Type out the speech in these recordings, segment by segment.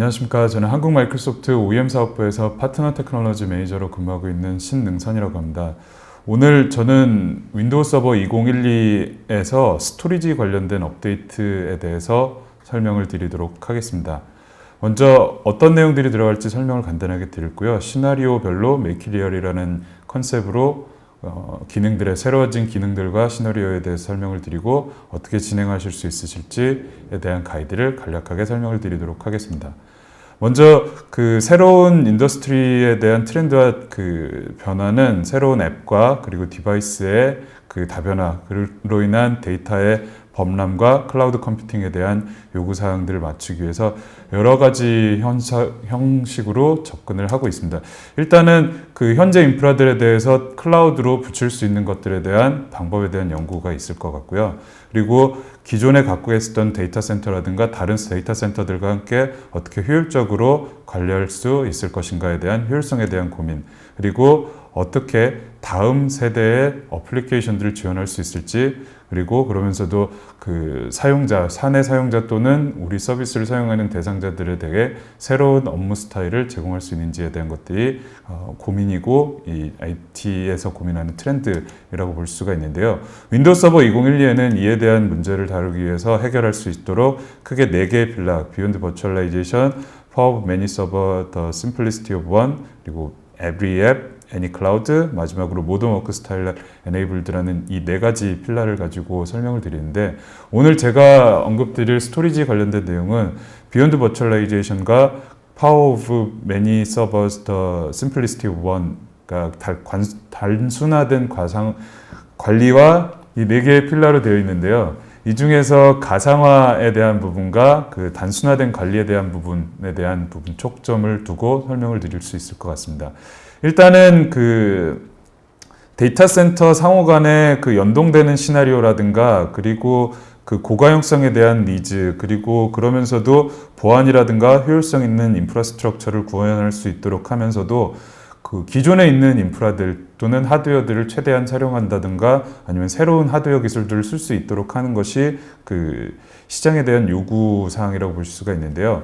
안녕하십니까. 저는 한국 마이크로소프트 OEM 사업부에서 파트너 테크놀로지 매니저로 근무하고 있는 신능선이라고 합니다. 오늘 저는 윈도우 서버 2012에서 스토리지 관련된 업데이트에 대해서 설명을 드리도록 하겠습니다. 먼저 어떤 내용들이 들어갈지 설명을 간단하게 드렸고요. 시나리오별로 메이키리얼이라는 컨셉으로 기능들의 새로워진 기능들과 시나리오에 대해서 설명을 드리고 어떻게 진행하실 수 있으실지에 대한 가이드를 간략하게 설명을 드리도록 하겠습니다. 먼저 그 새로운 인더스트리에 대한 트렌드와 그 변화는 새로운 앱과 그리고 디바이스의 그 다변화로 인한 데이터의 범람과 클라우드 컴퓨팅에 대한 요구사항들을 맞추기 위해서 여러 가지 형식으로 접근을 하고 있습니다. 일단은 그 현재 인프라들에 대해서 클라우드로 붙일 수 있는 것들에 대한 방법에 대한 연구가 있을 것 같고요. 그리고 기존에 갖고 있었던 데이터 센터라든가 다른 데이터 센터들과 함께 어떻게 효율적으로 관리할 수 있을 것인가에 대한 효율성에 대한 고민, 그리고 어떻게 다음 세대의 어플리케이션들을 지원할 수 있을지, 그리고 그러면서도 그 사용자, 사내 사용자 또는 우리 서비스를 사용하는 대상자들에 대해 새로운 업무 스타일을 제공할 수 있는지에 대한 것들이 고민이고 이 IT에서 고민하는 트렌드라고 볼 수가 있는데요. 윈도우 서버 2012에는 이에 대한 문제를 다루기 위해서 해결할 수 있도록 크게 4개의 필라, 비욘드 버추얼라이제이션, 파워 오브 매니 서버, 더 심플리시티 오브 원, 그리고 every app, 애니 클라우드, 마지막으로 모던 워크 스타일 에네이블드라는 이 4가지 필라를 가지고 설명을 드리는데, 오늘 제가 언급드릴 스토리지 관련된 내용은 비욘드 버추얼라이제이션과 파워 오브 매니 서버스 더 심플리시티 오브 원, 그러니까 단순화된 관리와 이 4개의 필라로 되어 있는데요. 이 중에서 가상화에 대한 부분과 그 단순화된 관리에 대한 부분에 대한 부분 초점을 두고 설명을 드릴 수 있을 것 같습니다. 일단은 그 데이터 센터 상호 간에 그 연동되는 시나리오라든가, 그리고 그 고가용성에 대한 니즈, 그리고 그러면서도 보안이라든가 효율성 있는 인프라스트럭처를 구현할 수 있도록 하면서도 그 기존에 있는 인프라들 또는 하드웨어들을 최대한 활용한다든가 아니면 새로운 하드웨어 기술들을 쓸 수 있도록 하는 것이 그 시장에 대한 요구 사항이라고 볼 수가 있는데요.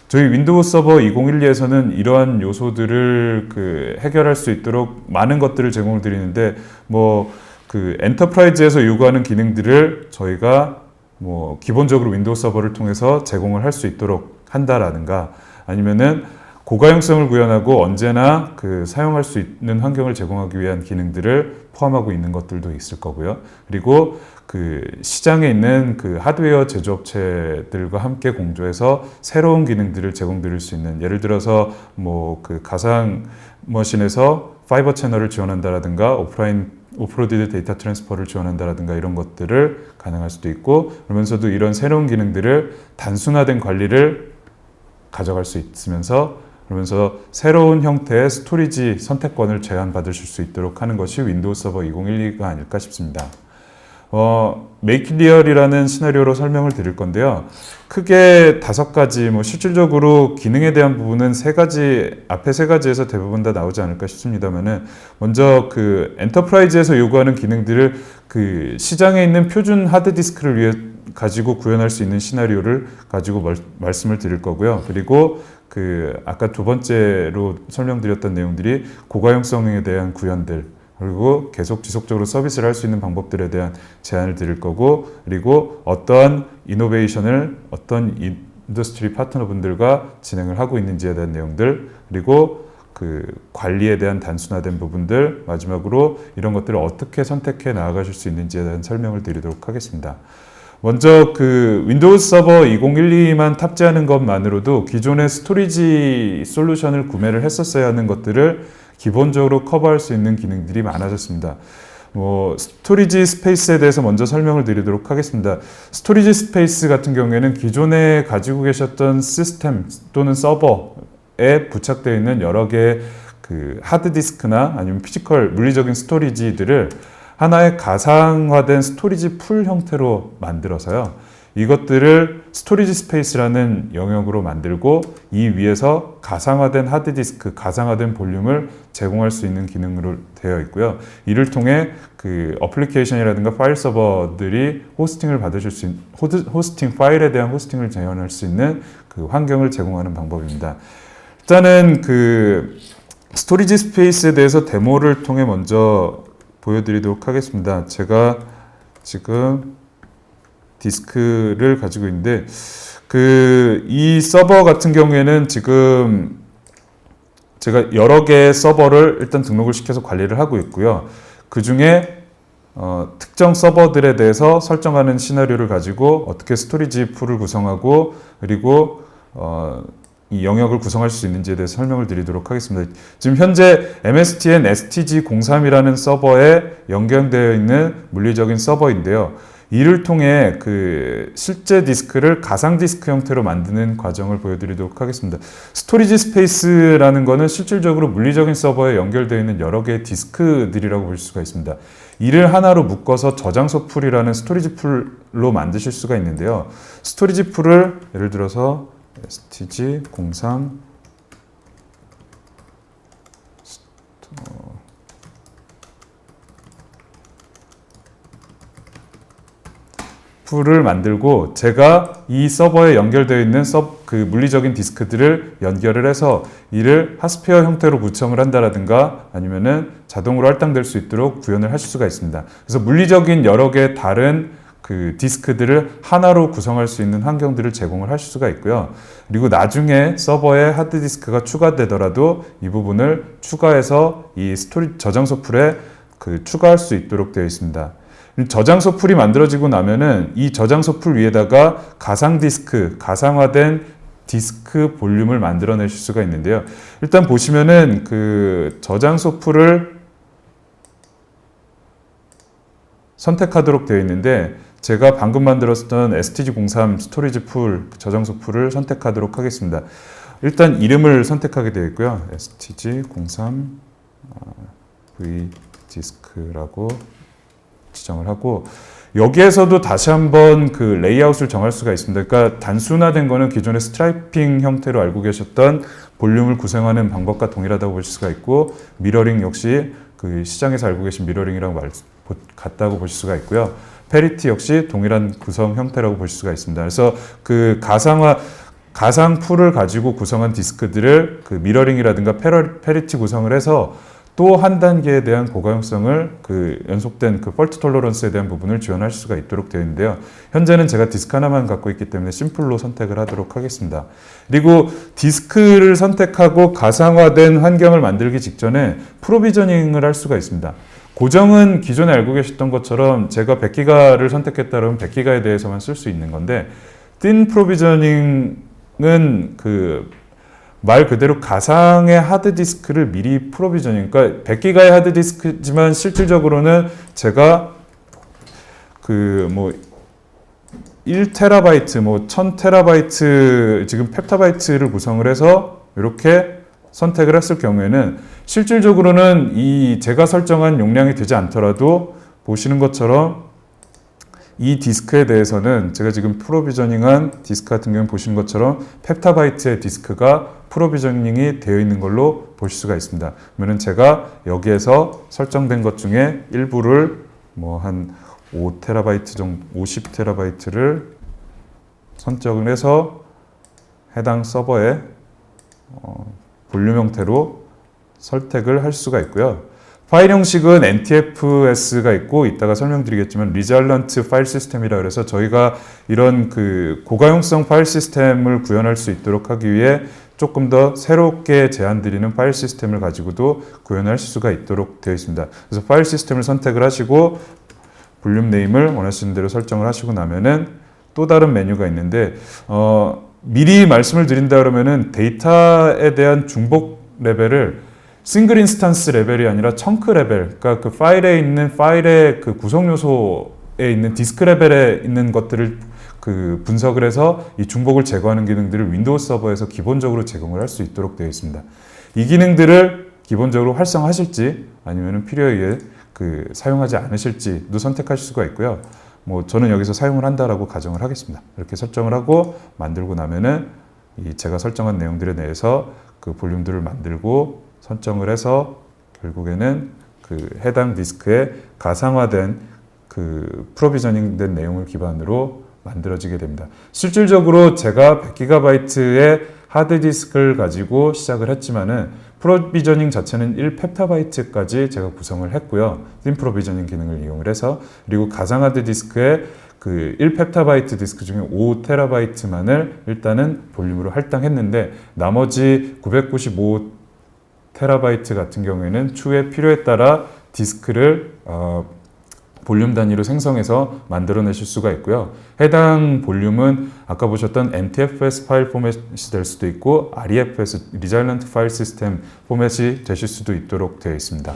저희 윈도우 서버 2012에서는 이러한 요소들을 그 해결할 수 있도록 많은 것들을 제공을 드리는데, 뭐 그 엔터프라이즈에서 요구하는 기능들을 저희가 뭐 기본적으로 윈도우 서버를 통해서 제공을 할 수 있도록 한다라든가, 아니면은 고가용성을 구현하고 언제나 그 사용할 수 있는 환경을 제공하기 위한 기능들을 포함하고 있는 것들도 있을 거고요. 그리고 그 시장에 있는 그 하드웨어 제조업체들과 함께 공조해서 새로운 기능들을 제공드릴 수 있는, 예를 들어서 뭐 그 가상 머신에서 파이버 채널을 지원한다라든가 오프로디드 데이터 트랜스퍼를 지원한다라든가 이런 것들을 가능할 수도 있고, 그러면서도 이런 새로운 기능들을 단순화된 관리를 가져갈 수 있으면서, 그러면서 새로운 형태의 스토리지 선택권을 제한받으실 수 있도록 하는 것이 윈도우 서버 2012가 아닐까 싶습니다. 메이키리얼이라는 시나리오로 설명을 드릴 건데요. 크게 5가지, 뭐 실질적으로 기능에 대한 부분은 3가지, 앞에 3가지에서 대부분 다 나오지 않을까 싶습니다만은, 먼저 그 엔터프라이즈에서 요구하는 기능들을 그 시장에 있는 표준 하드디스크를 위해 가지고 구현할 수 있는 시나리오를 가지고 말씀을 드릴 거고요. 그리고 그 아까 2번째로 설명드렸던 내용들이 고가용성에 대한 구현들, 그리고 계속 지속적으로 서비스를 할 수 있는 방법들에 대한 제안을 드릴 거고, 그리고 어떠한 이노베이션을 어떤 인더스트리 파트너분들과 진행을 하고 있는지에 대한 내용들, 그리고 그 관리에 대한 단순화된 부분들, 마지막으로 이런 것들을 어떻게 선택해 나아가실 수 있는지에 대한 설명을 드리도록 하겠습니다. 먼저 그 윈도우 서버 2012만 탑재하는 것만으로도 기존의 스토리지 솔루션을 구매를 했었어야 하는 것들을 기본적으로 커버할 수 있는 기능들이 많아졌습니다. 뭐 스토리지 스페이스에 대해서 먼저 설명을 드리도록 하겠습니다. 스토리지 스페이스 같은 경우에는 기존에 가지고 계셨던 시스템 또는 서버에 부착되어 있는 여러 개의 그 하드디스크나 아니면 피지컬 물리적인 스토리지들을 하나의 가상화된 스토리지 풀 형태로 만들어서요. 이것들을 스토리지 스페이스라는 영역으로 만들고 이 위에서 가상화된 하드디스크, 가상화된 볼륨을 제공할 수 있는 기능으로 되어 있고요. 이를 통해 그 어플리케이션이라든가 파일 서버들이 호스팅을 받으실 수 있는, 호스팅 파일에 대한 호스팅을 재현할 수 있는 그 환경을 제공하는 방법입니다. 일단은 그 스토리지 스페이스에 대해서 데모를 통해 먼저 보여드리도록 하겠습니다. 제가 지금 디스크를 가지고 있는데 이 서버 같은 경우에는 지금 제가 여러 개의 서버를 일단 등록을 시켜서 관리를 하고 있고요. 그 중에 특정 서버들에 대해서 설정하는 시나리오를 가지고 어떻게 스토리지 풀을 구성하고 그리고 이 영역을 구성할 수 있는지에 대해서 설명을 드리도록 하겠습니다. 지금 현재 MSTN STG03이라는 서버에 연결되어 있는 물리적인 서버인데요. 이를 통해 그 실제 디스크를 가상 디스크 형태로 만드는 과정을 보여드리도록 하겠습니다. 스토리지 스페이스라는 것은 실질적으로 물리적인 서버에 연결되어 있는 여러 개의 디스크들이라고 볼 수가 있습니다. 이를 하나로 묶어서 저장소 풀이라는 스토리지 풀로 만드실 수가 있는데요. 스토리지 풀을 예를 들어서 STG03 풀을 만들고 제가 이 서버에 연결되어 있는 그 물리적인 디스크들을 연결을 해서 이를 하스페어 형태로 구성을 한다라든가 아니면은 자동으로 할당될 수 있도록 구현을 하실 수가 있습니다. 그래서 물리적인 여러 개의 다른 그 디스크들을 하나로 구성할 수 있는 환경들을 제공을 하실 수가 있고요. 그리고 나중에 서버에 하드디스크가 추가되더라도 이 부분을 추가해서 이 저장소 풀에 추가할 수 있도록 되어 있습니다. 저장소 풀이 만들어지고 나면은 이 저장소 풀 위에다가 가상 디스크, 가상화된 디스크 볼륨을 만들어내실 수가 있는데요. 일단 보시면은 그 저장소 풀을 선택하도록 되어 있는데 제가 방금 만들었던 STG03 스토리지 풀, 저장소 풀을 선택하도록 하겠습니다. 일단 이름을 선택하게 되어 있고요. STG03 V 디스크라고 지정을 하고 여기에서도 다시 한번 그 레이아웃을 정할 수가 있습니다. 그러니까 단순화된 거는 기존의 스트라이핑 형태로 알고 계셨던 볼륨을 구성하는 방법과 동일하다고 볼 수가 있고 미러링 역시 그 시장에서 알고 계신 미러링이랑 같다고 보실 수가 있고요. 페리티 역시 동일한 구성 형태라고 보실 수가 있습니다. 그래서 그 가상 풀을 가지고 구성한 디스크들을 그 미러링이라든가 페리티 구성을 해서 또 한 단계에 대한 고가용성을 그 연속된 그 펄트 톨러런스에 대한 부분을 지원할 수가 있도록 되어 있는데요. 현재는 제가 디스크 하나만 갖고 있기 때문에 심플로 선택을 하도록 하겠습니다. 그리고 디스크를 선택하고 가상화된 환경을 만들기 직전에 프로비저닝을 할 수가 있습니다. 고정은 기존에 알고 계셨던 것처럼 제가 100기가를 선택했다 그러면 100기가에 대해서만 쓸 수 있는 건데 틴 프로비저닝은 말 그대로 가상의 하드디스크를 미리 프로비저닝, 그러니까 100기가의 하드디스크지만 실질적으로는 제가 1테라바이트, 1000테라바이트 지금 펩타바이트를 구성을 해서 이렇게 선택을 했을 경우에는 실질적으로는 이 제가 설정한 용량이 되지 않더라도 보시는 것처럼 이 디스크에 대해서는 제가 지금 프로비저닝한 디스크 같은 경우는 보시는 것처럼 펩타바이트의 디스크가 프로비저닝이 되어 있는 걸로 보실 수가 있습니다. 그러면 제가 여기에서 설정된 것 중에 일부를 한 5테라바이트 정도, 50테라바이트를 선정을 해서 해당 서버에 볼륨 형태로 선택을 할 수가 있고요. 파일 형식은 NTFS가 있고 이따가 설명드리겠지만 리잘런트 파일 시스템이라 그래서 저희가 이런 그 고가용성 파일 시스템을 구현할 수 있도록 하기 위해 조금 더 새롭게 제안드리는 파일 시스템을 가지고도 구현할 수가 있도록 되어 있습니다. 그래서 파일 시스템을 선택을 하시고 볼륨 네임을 원하시는 대로 설정을 하시고 나면은 또 다른 메뉴가 있는데 미리 말씀을 드린다 그러면은 데이터에 대한 중복 레벨을 싱글 인스턴스 레벨이 아니라 청크 레벨, 그러니까 그 파일에 있는 파일의 그 구성 요소에 있는 디스크 레벨에 있는 것들을 그 분석을 해서 이 중복을 제거하는 기능들을 윈도우 서버에서 기본적으로 제공을 할 수 있도록 되어 있습니다. 이 기능들을 기본적으로 활성화하실지 아니면 필요에 의해 사용하지 않으실지도 선택하실 수가 있고요. 뭐 저는 여기서 사용을 한다라고 가정을 하겠습니다. 이렇게 설정을 하고 만들고 나면은 이 제가 설정한 내용들에 대해서 그 볼륨들을 만들고 선정을 해서 결국에는 그 해당 디스크에 가상화된 그 프로비저닝된 내용을 기반으로 만들어지게 됩니다. 실질적으로 제가 100GB의 하드디스크를 가지고 시작을 했지만은 프로비저닝 자체는 1펩타바이트까지 제가 구성을 했고요. 씬 프로비저닝 기능을 이용을 해서, 그리고 가상 하드디스크에 그 1펩타바이트 디스크 중에 5TB만을 일단은 볼륨으로 할당했는데, 나머지 995TB 같은 경우에는 추후에 필요에 따라 디스크를 볼륨 단위로 생성해서 만들어내실 수가 있고요. 해당 볼륨은 아까 보셨던 NTFS 파일 포맷이 될 수도 있고 REFS, Resilient File System 포맷이 되실 수도 있도록 되어 있습니다.